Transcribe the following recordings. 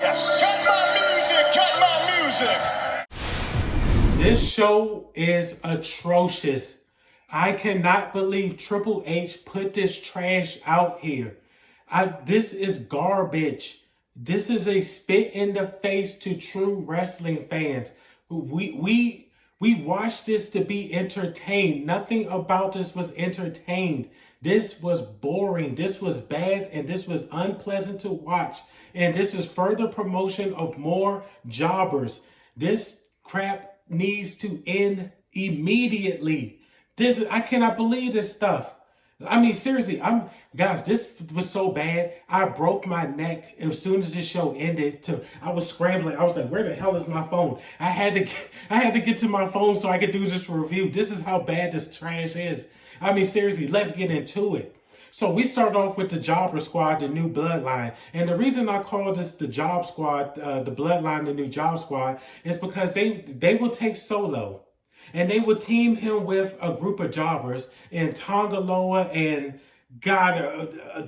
Yes. Cut my music. This show is atrocious. I cannot believe Triple H put this trash out here. This is garbage. This is a spit in the face to true wrestling fans. We watched this to be entertained. Nothing about this was entertained. This was boring. This was bad, and this was unpleasant to watch. And this is further promotion of more jobbers. This crap needs to end immediately. I cannot believe this stuff. I mean, seriously, guys, this was so bad. I broke my neck as soon as this show ended. I was scrambling. I was like, where the hell is my phone? I had to get to my phone so I could do this review. This is how bad this trash is. I mean, seriously, let's get into it. So we start off with the Jobber Squad, the new Bloodline. And the reason I call this the Job Squad, the Bloodline, the new Job Squad, is because they will take Solo and they will team him with a group of jobbers in Tongaloa and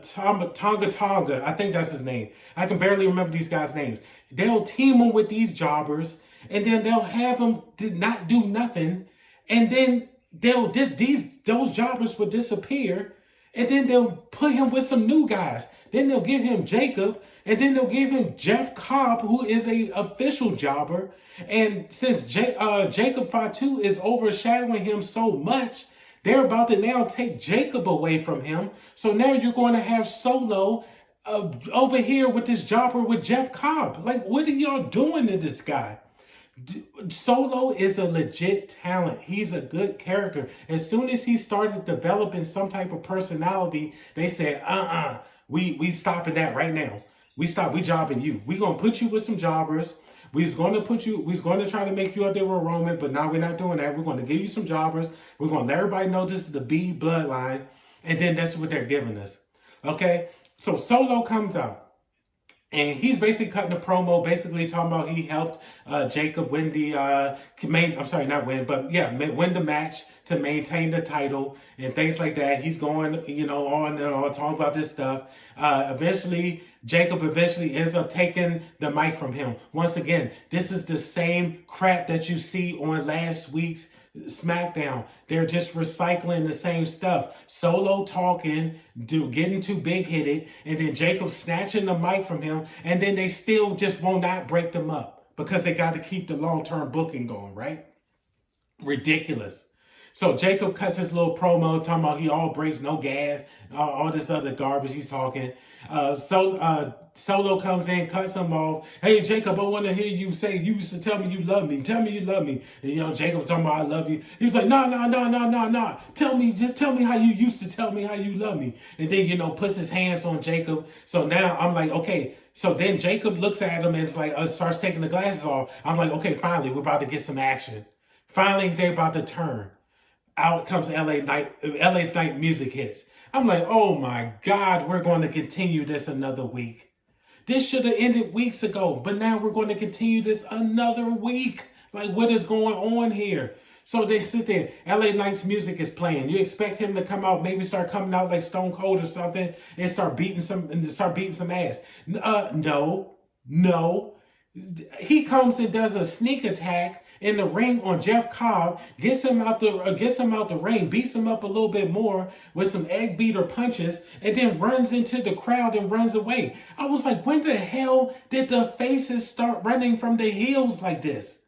Tonga. I think that's his name. I can barely remember these guys' names. They'll team him with these jobbers, and then they'll have him not do nothing, and then those jobbers will disappear. And then they'll put him with some new guys. Then they'll give him Jacob. And then they'll give him Jeff Cobb, who is a official jobber. And since Jacob Fatu is overshadowing him so much, they're about to now take Jacob away from him. So now you're going to have Solo over here with this jobber with Jeff Cobb. Like, what are y'all doing to this guy? Solo is a legit talent. He's a good character. As soon as he started developing some type of personality, they said, we stopping that right now. We jobbing you. We gonna put you with some jobbers. We was going to try to make you up there with Roman, but now we're not doing that. We're going to give you some jobbers. We're going to let everybody know this is the B bloodline. And then that's what they're giving us. Okay? So Solo comes out. And he's basically cutting a promo, basically talking about he helped Jacob win the win the match to maintain the title and things like that. He's going, on and on talking about this stuff. Jacob eventually ends up taking the mic from him. Once again, this is the same crap that you see on last week's Smackdown. They're just recycling the same stuff. Solo talking, getting too big-headed, and then Jacob snatching the mic from him, and then they still just will not break them up because they got to keep the long-term booking going, right? Ridiculous. So Jacob cuts his little promo talking about he all breaks, no gas, all this other garbage he's talking. Solo comes in, cuts him off. Hey, Jacob, I want to hear you say, you used to tell me you love me. Tell me you love me. And, Jacob talking about I love you. He's like, no. Just tell me how you used to tell me how you love me. And then, puts his hands on Jacob. So now I'm like, okay. So then Jacob looks at him and it's like, starts taking the glasses off. I'm like, okay, finally, we're about to get some action. Finally, they're about to turn. Out comes LA's Night music hits. I'm like, oh my God, we're going to continue this another week. This should have ended weeks ago, but now we're going to continue this another week. Like, what is going on here? So they sit there, LA Knight's music is playing. You expect him to come out, maybe start coming out like Stone Cold or something and start beating some ass. No. He comes and does a sneak attack in the ring on Jeff Cobb, gets him out the ring, beats him up a little bit more with some egg beater punches, and then runs into the crowd and runs away. I was like, when the hell did the faces start running from the heels like this?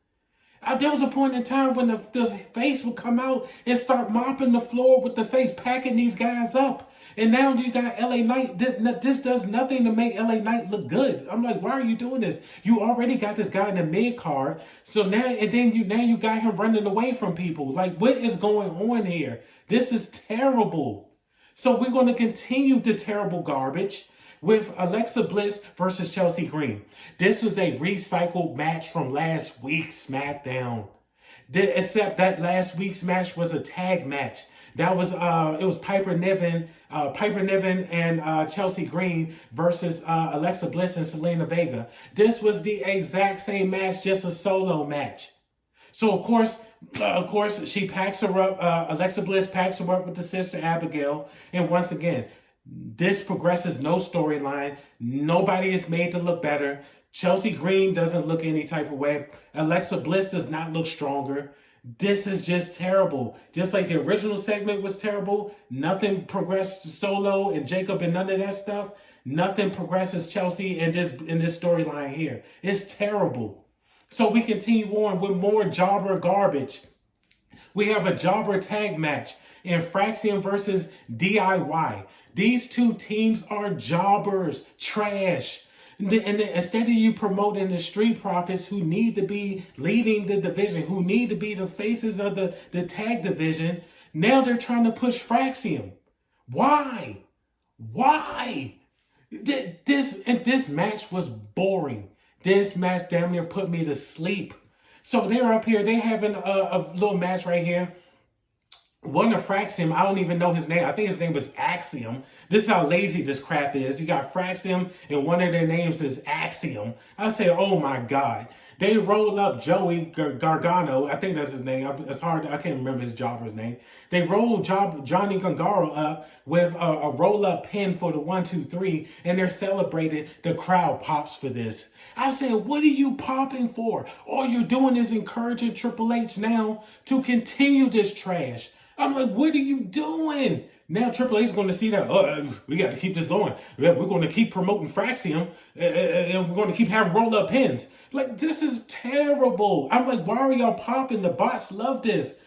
There was a point in time when the face would come out and start mopping the floor with the face, packing these guys up. And now you got LA Knight. This does nothing to make LA Knight look good. I'm like, why are you doing this? You already got this guy in the mid card. So now you got him running away from people. Like, what is going on here? This is terrible. So we're going to continue the terrible garbage with Alexa Bliss versus Chelsea Green. This is a recycled match from last week's SmackDown. Except that last week's match was a tag match. That was it was Piper Niven and Chelsea Green versus Alexa Bliss and Selena Vega. This was the exact same match, just a solo match. So of course, she packs her up. Alexa Bliss packs her up with the sister Abigail, and once again, this progresses no storyline. Nobody is made to look better. Chelsea Green doesn't look any type of way. Alexa Bliss does not look stronger. This is just terrible. Just like the original segment was terrible, nothing progressed Solo and Jacob and none of that stuff. Nothing progresses Chelsea in this storyline here. It's terrible. So we continue on with more jobber garbage. We have a jobber tag match in Fraxium versus DIY. These two teams are jobbers, trash. And instead of you promoting the Street Profits who need to be leading the division, who need to be the faces of the tag division, now they're trying to push Fraxium. Why? Why? This match was boring. This match damn near put me to sleep. So they're up here. They having a little match right here. One of Fraxium, I don't even know his name. I think his name was Axiom. This is how lazy this crap is. You got Fraxium and one of their names is Axiom. I say, oh my God. They roll up Joey Gargano. I think that's his name. It's hard. I can't remember his jobber's name. They roll Johnny Gargano up with a roll-up pin for the 1, 2, 3, and they're celebrating. The crowd pops for this. I said, what are you popping for? All you're doing is encouraging Triple H now to continue this trash. I'm like, what are you doing? Now Triple H is going to see that, we got to keep this going. We're going to keep promoting Fraxium, and we're going to keep having roll-up pins. Like, this is terrible. I'm like, why are y'all popping? The bots love this.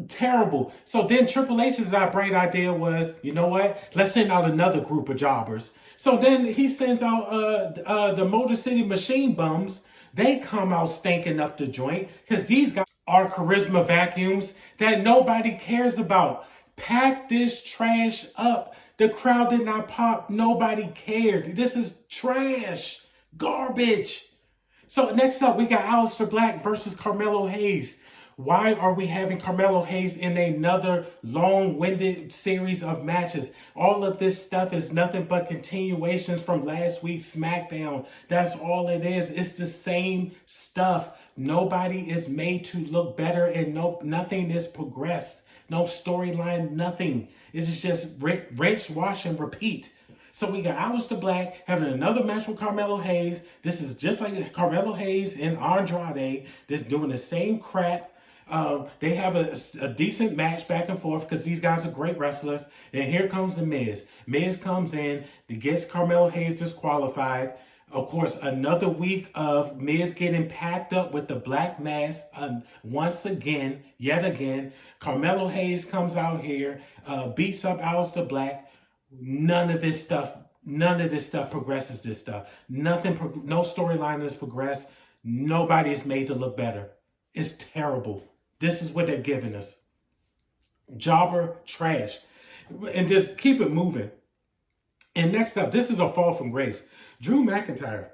Terrible. So then Triple H's bright idea was, you know what? Let's send out another group of jobbers. So then he sends out the Motor City Machine Bums. They come out stinking up the joint because these guys are charisma vacuums that nobody cares about. Pack this trash up. The crowd did not pop. Nobody cared. This is trash. Garbage. So next up, we got Aleister Black versus Carmelo Hayes. Why are we having Carmelo Hayes in another long-winded series of matches? All of this stuff is nothing but continuations from last week's Smackdown. That's all it is. It's the same stuff. Nobody is made to look better and nothing is progressed. No storyline, nothing. It's just rinse, wash, and repeat. So we got Aleister Black having another match with Carmelo Hayes. This is just like Carmelo Hayes and Andrade. They're doing the same crap. They have a decent match back and forth because these guys are great wrestlers. And here comes the Miz. Miz comes in, gets Carmelo Hayes disqualified. Of course, another week of Miz getting packed up with the black mask once again, yet again. Carmelo Hayes comes out here, beats up Aleister Black. None of this stuff progresses this stuff. Nothing, no storyline is progressed. Nobody is made to look better. It's terrible. This is what they're giving us. Jobber trash. And just keep it moving. And next up, this is a fall from grace. Drew McIntyre.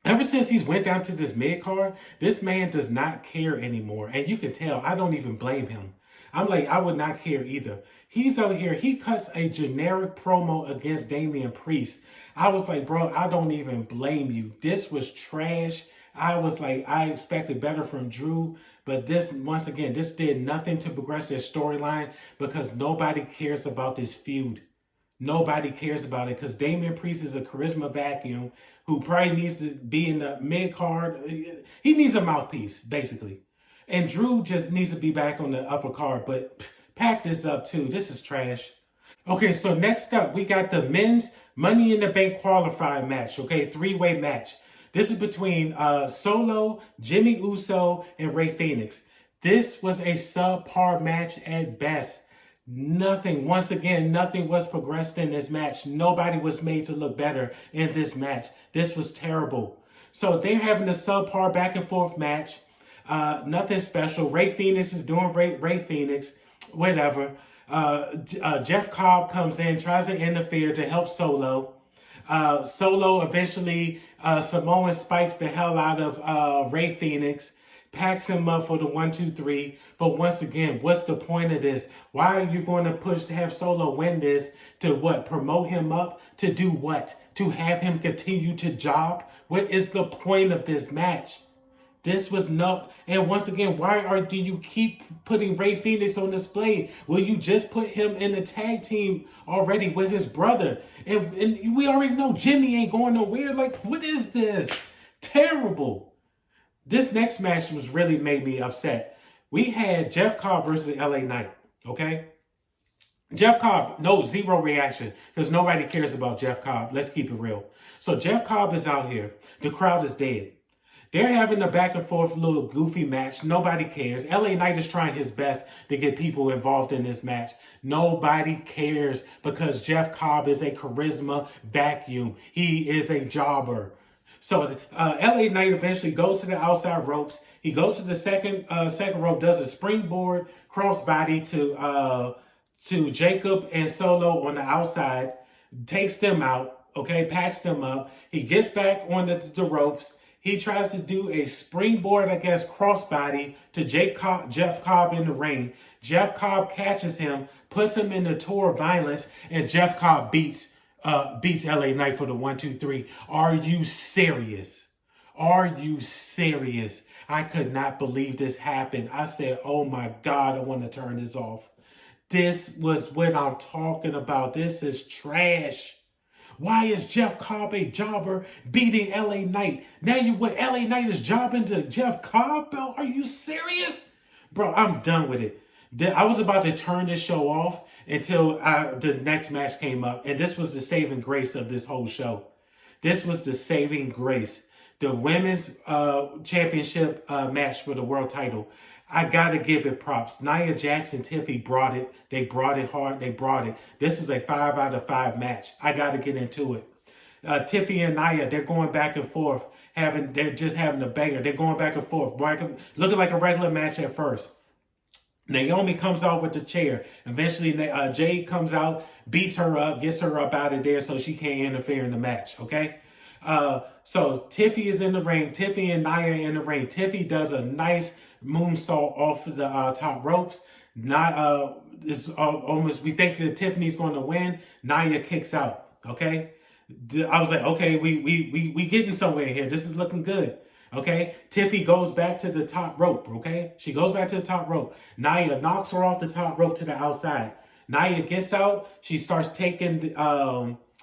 Ever since he's went down to this mid-card, this man does not care anymore. And you can tell, I don't even blame him. I'm like, I would not care either. He's out here, he cuts a generic promo against Damian Priest. I was like, bro, I don't even blame you. This was trash. I was like, I expected better from Drew. But this, once again, this did nothing to progress their storyline because nobody cares about this feud. Nobody cares about it because Damian Priest is a charisma vacuum who probably needs to be in the mid-card. He needs a mouthpiece, basically. And Drew just needs to be back on the upper card. But pack this up, too. This is trash. Okay, so next up, we got the men's Money in the Bank qualifier match. Okay, three-way match. This is between Solo, Jimmy Uso, and Rey Fenix. This was a subpar match at best. Nothing, once again, nothing was progressed in this match. Nobody was made to look better in this match. This was terrible. So they're having a subpar back and forth match. Nothing special. Rey Fenix is doing Rey Fenix, whatever. Jeff Cobb comes in, tries to interfere to help Solo. Solo eventually, Samoan spikes the hell out of Rey Fenix, packs him up for the 1, 2, 3. But once again, what's the point of this? Why are you going to have Solo win this? To what? Promote him up? To do what? To have him continue to job? What is the point of this match? This was no, and once again, do you keep putting Rey Fenix on display? Will you just put him in the tag team already with his brother? And we already know Jimmy ain't going nowhere. Like, what is this? Terrible. This next match was really made me upset. We had Jeff Cobb versus LA Knight, okay? Jeff Cobb, zero reaction because nobody cares about Jeff Cobb. Let's keep it real. So Jeff Cobb is out here. The crowd is dead. They're having a back and forth little goofy match. Nobody cares. LA Knight is trying his best to get people involved in this match. Nobody cares because Jeff Cobb is a charisma vacuum. He is a jobber. So LA Knight eventually goes to the outside ropes. He goes to the second rope, does a springboard crossbody to Jacob and Solo on the outside, takes them out, okay, packs them up. He gets back on the ropes. He tries to do a springboard, I guess, crossbody to Jeff Cobb in the ring. Jeff Cobb catches him, puts him in the tour of violence, and Jeff Cobb beats LA Knight for the 1, 2, 3. Are you serious? Are you serious? I could not believe this happened. I said, oh my God, I want to turn this off. This was what I'm talking about. This is trash. Why is Jeff Cobb a jobber beating LA Knight? Now LA Knight is jobbing to Jeff Cobb, bro? Are you serious? Bro, I'm done with it. I was about to turn this show off until the next match came up. And this was the saving grace of this whole show. This was the saving grace. The women's championship match for the world title. I got to give it props. Nia Jax and Tiffy brought it. They brought it hard. They brought it. This is a 5 out of 5 match. I got to get into it. Tiffy and Nia, they're going back and forth. They're just having a banger. They're going back and forth. Looking like a regular match at first. Naomi comes out with the chair. Eventually, Jade comes out, beats her up, gets her up out of there so she can't interfere in the match, okay? So Tiffy is in the ring. Tiffy and Nia in the ring. Tiffy does a nice moonsault off the top ropes. It's almost, we think that Tiffany's going to win. Nia kicks out, okay? I was like, okay, we getting somewhere here. This is looking good. Okay, Tiffy goes back to the top rope, okay? She goes back to the top rope. Nia knocks her off the top rope to the outside. Nia gets out. She starts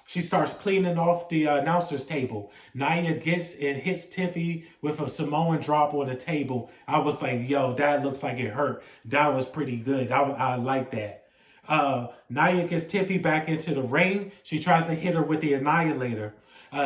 she starts cleaning off the announcer's table. Nia gets and hits Tiffy with a Samoan drop on the table. I was like, yo, that looks like it hurt. That was pretty good. I like that. Nia gets Tiffy back into the ring. She tries to hit her with the Annihilator.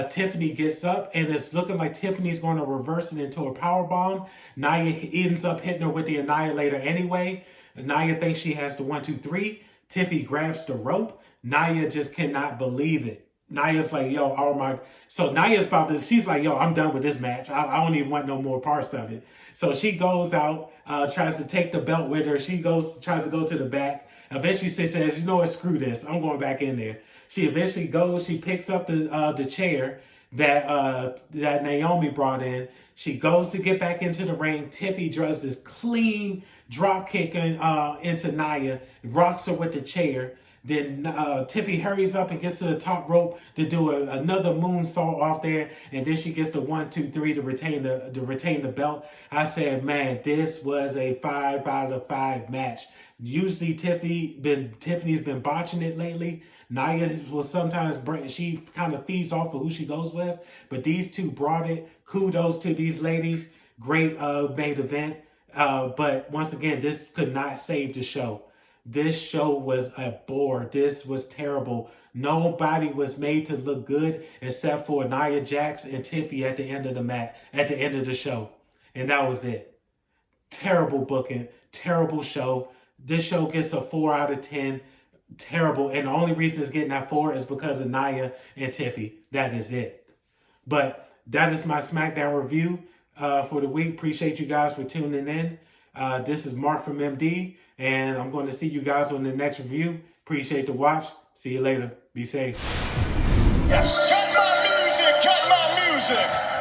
Tiffany gets up, and it's looking like Tiffany's going to reverse it into a powerbomb. Nia ends up hitting her with the Annihilator anyway. Nia thinks she has the 1, 2, 3. Tiffy grabs the rope. Nia just cannot believe it. Nia's like, yo, oh my. So Nia's she's like, yo, I'm done with this match. I don't even want no more parts of it. So she goes out, tries to take the belt with her. She tries to go to the back. Eventually she says, you know what, screw this. I'm going back in there. She eventually goes, she picks up the chair that Naomi brought in. She goes to get back into the ring. Tiffy does this clean drop kick into Nia, rocks her with the chair. Then Tiffy hurries up and gets to the top rope to do another moonsault off there, and then she gets the 1, 2, 3 to retain the belt. I said, man, this was a 5 out of 5 match. Usually Tiffany's been botching it lately. Nia will sometimes she kind of feeds off of who she goes with, but these two brought it. Kudos to these ladies. Great main event. But once again, this could not save the show. This show was a bore. This was terrible. Nobody was made to look good except for Nia Jax and Tiffy at the end of the show. And that was it. Terrible booking. Terrible show. This show gets a 4 out of 10. Terrible. And the only reason it's getting that 4 is because of Nia and Tiffy. That is it. But that is my SmackDown review for the week. Appreciate you guys for tuning in. This is Mark from MD, and I'm going to see you guys on the next review. Appreciate the watch. See you later. Be safe. Yes. Cut my music! Cut my music!